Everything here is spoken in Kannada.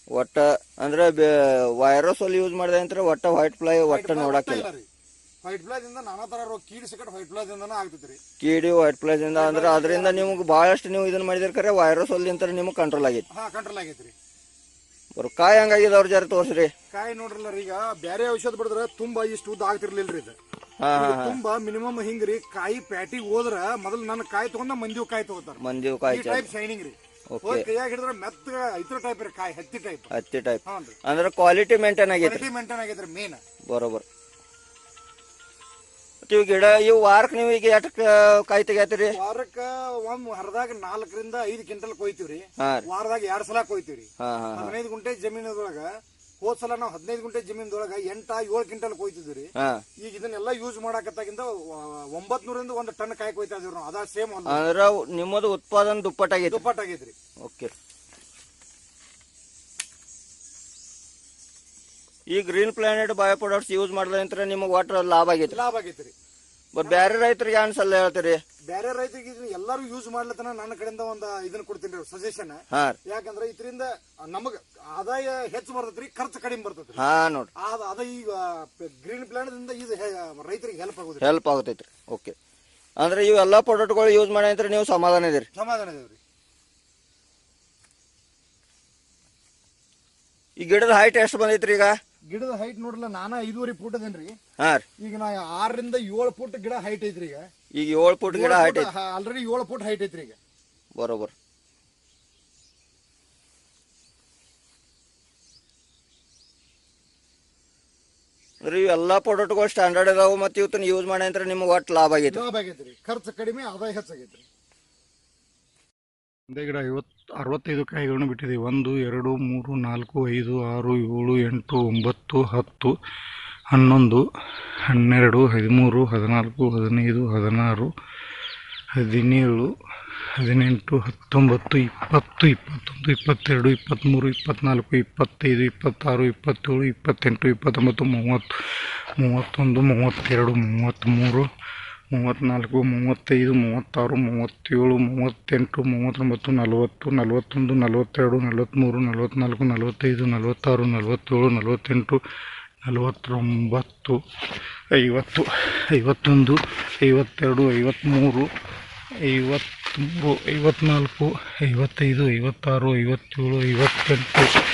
ಒಟ್ಟ ಅಂದ್ರೆ ವೈರೋಸೋಲ್ ಯೂಸ್ ಮಾಡಿದೆ ಅಂದ್ರೆ ಒಟ್ಟ ವೈಟ್ ಫ್ಲೈ ಒಟ್ಟ ನೋಡಕ್ಕಿಲ್ಲ. ವೈಟ್ ಫ್ಲೈದಿಂದ ನಾನಾ ತರ ರೋಗ ಕೀಡಿ ಸಿಕ್ಕಟ್ ವೈಟ್ ಫ್ಲೈದಿಂದನೇ ಆಗ್ತೈತ್ರಿ. ಕೀಡಿ ವೈಟ್ ಫ್ಲೈದಿಂದ ಅಂದ್ರೆ ಅದರಿಂದ ನಿಮ್ಗೆ ಬಹಳಷ್ಟು ನೀವು ಇದನ್ನ ಮಾಡಿದಿರ್ಕರೆ ವೈರೋಸೋಲ್ ಅಂತ ನಿಮ್ಗೆ ಕಂಟ್ರೋಲ್ ಆಗೈತಿ. ಕಂಟ್ರೋಲ್ ಆಗೈತ್ರಿ. ಕಾಯಿ ಹಂಗಾಗಿದೆ ಅವ್ರ ಜರ ತೋರ್ಸ್ರಿ. ಕಾಯಿ ನೋಡ್ರಲ್ಲ ಈಗ ಬೇರೆ ಔಷಧ ಬಡಿದ್ರೆ ತುಂಬಾ ಇಷ್ಟು ಉದ್ದ ಆಗ್ತಿರ್ಲಿಲ್ರಿ ಇದು. ತುಂಬಾ ಮಿನಿಮಮ್ ಹಿಂಗ್ರಿ ಕಾಯಿ ಪ್ಯಾಟಿಗೆ ಹೋದ್ರ ಮೊದಲು ನನ್ನ ಕಾಯಿ ತಗೊಂಡ ಮಂದಿವ್ ಕಾಯಿ ತಗೋತಾರ. ಮಂದಿವ್ ಕಾಯಿ ಟೈಪ್ ಶೈನಿಂಗ್ ರೀ. ಕೈಯಾಗ ಹಿಡಿದ್ರೆ ಮೆತ್ತಗ ಇತರ ಟೈಪ್ ರೀ ಕಾಯಿ, ಹತ್ತಿ ಟೈಪ್. ಅಂದ್ರೆ ಕ್ವಾಲಿಟಿ ಮೇಂಟೈನ್ ಆಗೈತಿ. ಮೇನ್ ಬರೋಬರ್. ಇವು ಗಿಡ ಇವು ವಾರಕ್ಕೆ ನೀವು ಈಗ ಎಷ್ಟಕ್ಕೆ ಕಾಯಿ ತೆಗಿತೀರಿ? ವಾರಕ್ಕ ಒಂದ್ ಹರದಾಗ 4 ರಿಂದ 5 ಕ್ವಿಂಟಲ್ ಕೊಯ್ತೀವ್ರಿ. ವಾರದಾಗ 2 ಸಲ ಕೊಯ್ತೀವ್ರಿ. 15 ಗುಂಟೆ ಜಮೀನದೊಳಗ ಹೋದ್ ಸಲ ನಾವು 15 ಗುಂಟೆ ಜಮೀನದೊಳಗ 8-7 ಕ್ವಿಂಟಲ್ ಕೊಯ್ತಿದ್ವಿ. ಈಗ ಇದನ್ನೆಲ್ಲ ಯೂಸ್ ಮಾಡಕತ್ತಾಗಿಂದ 900 ರಿಂದ 1 ಟನ್ ಕಾಯಿ ಕೊಯ್ತಾ ಇದೀವಿ ನಾವು. ಅದ ಸೇಮ್ ಅಂದ್ರೆ ನಿಮ್ಮದು ಉತ್ಪಾದನೆ ದುಪ್ಪಟ್ಟಾಗೈತ್ರಿ. ಓಕೆ. ಈ green planet bio products use ಮಾಡಿದ್ರೆ ನಿಮಗೆ ಒಟ್ಟು ಲಾಭ ಆಗೈತ್ರಿ. ಬಟ್ ಬೇರೆ ರೈತರಿಗೆ ಅನ್ಸಲ್ಲ ಹೇಳ್ತೀರಿ? ಬೇರೆ ರೈತರಿಗೆ ಎಲ್ಲಾರು ಯೂಸ್ ಮಾಡ್ಲತನ ನನ್ನ ಕಡೆಯಿಂದ ಒಂದು ಇದನ್ನ ಕೊಡ್ತೀನಿ ಸಜೆಷನ್. ಯಾಕಂದ್ರೆ ಇದರಿಂದ ನಮಗ ಆದಾಯ ಹೆಚ್ಚು ಬರ್ತೈತ್ರಿ, ಖರ್ಚು ಕಡಿಮೆ ಬರ್ತೈತ್ರಿ. ನೋಡ್ರಿ ಅದ ಈಗ ಗ್ರೀನ್ ಪ್ಲಾನೆಟ್ ಇಂದ ಇದು ರೈತರಿಗೆ ಹೆಲ್ಪ್ ಆಗುತ್ತೈತ್ರಿ. ಓಕೆ. ಅಂದ್ರೆ ಇವೆಲ್ಲಾ ಪ್ರಾಡಕ್ಟ್ಗಳು ಯೂಸ್ ಮಾಡಿ ನೀವು ಸಮಾಧಾನ ಇದೀರಿ? ಸಮಾಧಾನ ಇದೀವ್ರಿ. ಈ ಗಿಡದ ಹೈಟ್ ಎಷ್ಟು ಬಂದೈತ್ರಿ ಈಗ? ಗಿಡದ ಹೈಟ್ ನೋಡ್ರಲ್ಲ, ನಾನ 5.5 ಫೂಟ್ ಅದೇನ್ರಿ. ಈಗ ನಾ 6 ರಿಂದ 7 ಫೂಟ್ ಗಿಡ ಹೈಟ್ ಐತ್ರಿ. ಈಗ 7 ಫೂಟ್ ಗಿಡ ಹೈಟ್ ಐತಿ. ಆಲ್ರೆಡಿ 7 ಫೂಟ್ ಹೈಟ್ ಐತ್ರಿ ಈಗ. ಬರೋಬರ್. ಅಂದ್ರೆ ಇವೆಲ್ಲಾ ಪ್ರಾಡಕ್ಟ್ಗಳು ಸ್ಟ್ಯಾಂಡರ್ಡ್ ಅದಾವು ಮತ್ತೆ ಇವತ್ತನ್ನ ಯೂಸ್ ಮಾಡಿ ಅಂದ್ರೆ ನಿಮ್ಗೆ ಒಟ್ಟು ಲಾಭ ಆಗೈತ್ರಿ. ಖರ್ಚು ಕಡಿಮೆ, ಆದಾಯ ಹೆಚ್ಚಾಗೈತ್ರಿ. ಒಂದೇ ಗಿಡ 65 ಕಾಯಿಗಳನ್ನು ಬಿಟ್ಟಿದೆ. 1 2 3 4 5 6 7 8 9 10 11 12 13 14 15 16 17 18 19 20 21 22 23 24 25 26 27 28 29 30 31 32 33 34 35 36 37 38 39 40 41 42 43 44 45 46 47 48 49 50 51 52 53 54 55 56 57 58